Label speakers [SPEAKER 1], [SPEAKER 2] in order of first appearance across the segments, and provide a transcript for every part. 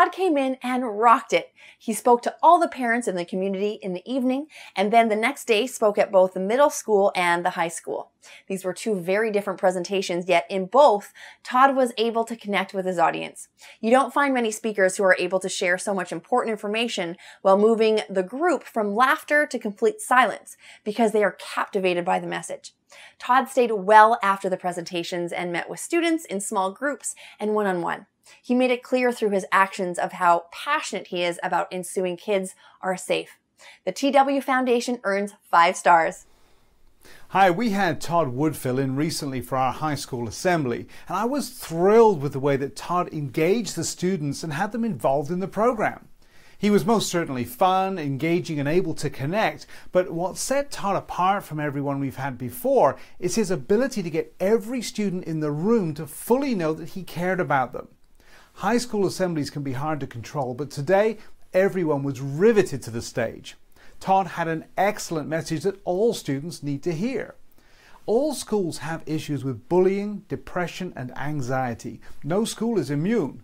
[SPEAKER 1] Todd came in and rocked it. He spoke to all the parents in the community in the evening, and then the next day spoke at both the middle school and the high school. These were two very different presentations, yet in both, Todd was able to connect with his audience. You don't find many speakers who are able to share so much important information while moving the group from laughter to complete silence because they are captivated by the message. Todd stayed well after the presentations and met with students in small groups and one-on-one. He made it clear through his actions of how passionate he is about ensuring kids are safe. The TW Foundation earns 5 stars.
[SPEAKER 2] Hi, we had Todd Woodfill in recently for our high school assembly, and I was thrilled with the way that Todd engaged the students and had them involved in the program. He was most certainly fun, engaging and able to connect, but what set Todd apart from everyone we've had before is his ability to get every student in the room to fully know that he cared about them. High school assemblies can be hard to control, but today everyone was riveted to the stage. Todd had an excellent message that all students need to hear. All schools have issues with bullying, depression and anxiety. No school is immune.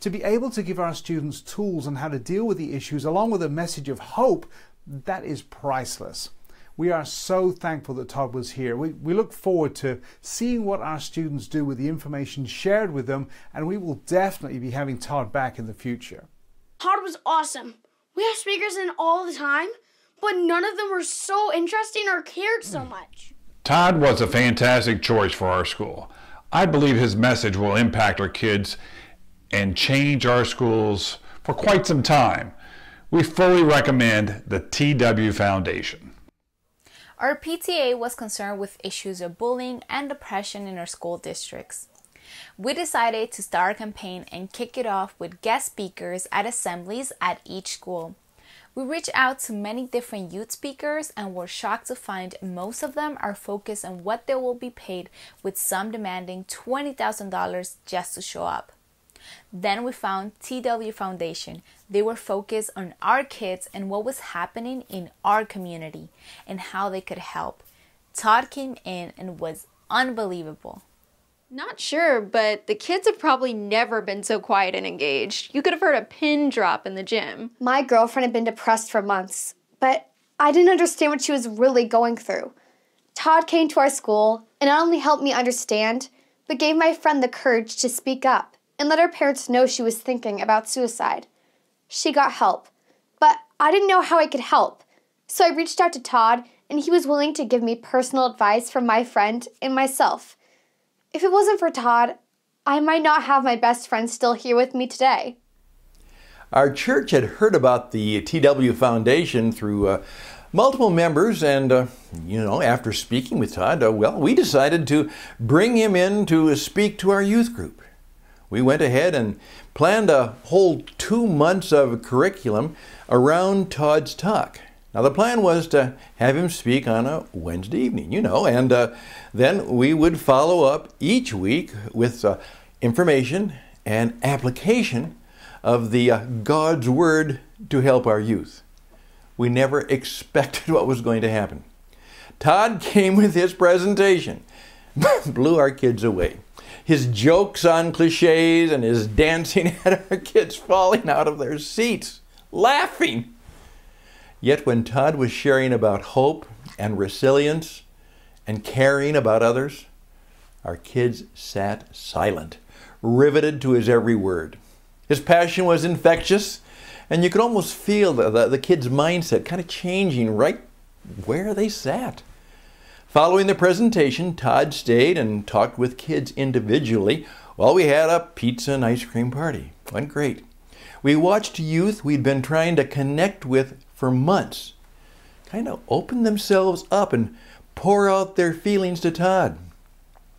[SPEAKER 2] To be able to give our students tools on how to deal with the issues along with a message of hope, that is priceless. We are so thankful that Todd was here. We look forward to seeing what our students do with the information shared with them, and we will definitely be having Todd back in the future.
[SPEAKER 3] Todd was awesome. We have speakers in all the time, but none of them were so interesting or cared so much.
[SPEAKER 4] Todd was a fantastic choice for our school. I believe his message will impact our kids and change our schools for quite some time. We fully recommend the TW Foundation.
[SPEAKER 5] Our PTA was concerned with issues of bullying and depression in our school districts. We decided to start a campaign and kick it off with guest speakers at assemblies at each school. We reached out to many different youth speakers and were shocked to find most of them are focused on what they will be paid, with some demanding $20,000 just to show up. Then we found TW Foundation. They were focused on our kids and what was happening in our community and how they could help. Todd came in and was unbelievable.
[SPEAKER 6] Not sure, but the kids have probably never been so quiet and engaged. You could have heard a pin drop in the gym.
[SPEAKER 7] My girlfriend had been depressed for months, but I didn't understand what she was really going through. Todd came to our school and not only helped me understand, but gave my friend the courage to speak up and let her parents know she was thinking about suicide. She got help, but I didn't know how I could help. So I reached out to Todd, and he was willing to give me personal advice from my friend and myself. If it wasn't for Todd, I might not have my best friend still here with me today.
[SPEAKER 8] Our church had heard about the TW Foundation through multiple members, and after speaking with Todd, we decided to bring him in to speak to our youth group. We went ahead and planned a whole 2 months of curriculum around Todd's talk. Now the plan was to have him speak on a Wednesday evening, and then we would follow up each week with information and application of the God's Word to help our youth. We never expected what was going to happen. Todd came with his presentation, blew our kids away. His jokes on cliches and his dancing had our kids falling out of their seats, laughing. Yet when Todd was sharing about hope and resilience and caring about others, our kids sat silent, riveted to his every word. His passion was infectious, and you could almost feel the kids' mindset kind of changing right where they sat. Following the presentation, Todd stayed and talked with kids individually while we had a pizza and ice cream party. Went great. We watched youth we'd been trying to connect with for months kind of open themselves up and pour out their feelings to Todd.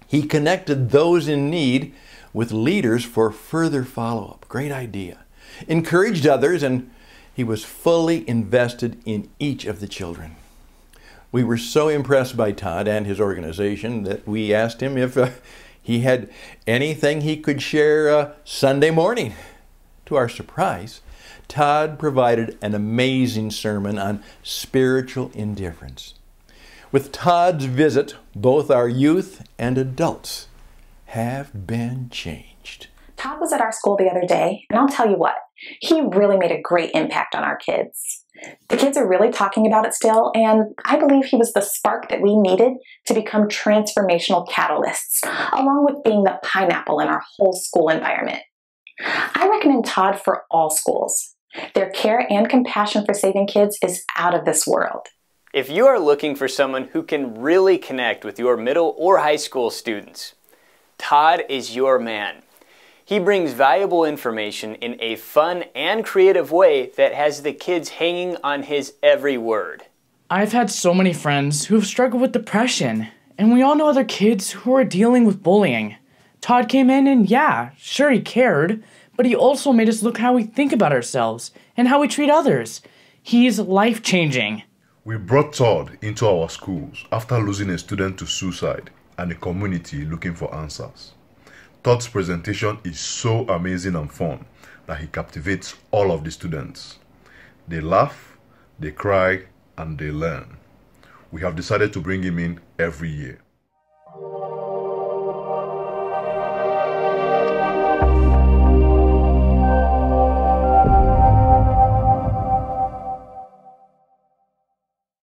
[SPEAKER 8] He connected those in need with leaders for further follow-up. Great idea. Encouraged others, and he was fully invested in each of the children. We were so impressed by Todd and his organization that we asked him if he had anything he could share Sunday morning. To our surprise, Todd provided an amazing sermon on spiritual indifference. With Todd's visit, both our youth and adults have been changed.
[SPEAKER 9] Todd was at our school the other day, and I'll tell you what, he really made a great impact on our kids. The kids are really talking about it still, and I believe he was the spark that we needed to become transformational catalysts, along with being the pineapple in our whole school environment. I recommend Todd for all schools. Their care and compassion for saving kids is out of this world.
[SPEAKER 10] If you are looking for someone who can really connect with your middle or high school students, Todd is your man. He brings valuable information in a fun and creative way that has the kids hanging on his every word.
[SPEAKER 11] I've had so many friends who've struggled with depression, and we all know other kids who are dealing with bullying. Todd came in and yeah, sure he cared, but he also made us look how we think about ourselves and how we treat others. He's life-changing.
[SPEAKER 12] We brought Todd into our schools after losing a student to suicide and a community looking for answers. Todd's presentation is so amazing and fun that he captivates all of the students. They laugh, they cry, and they learn. We have decided to bring him in every year.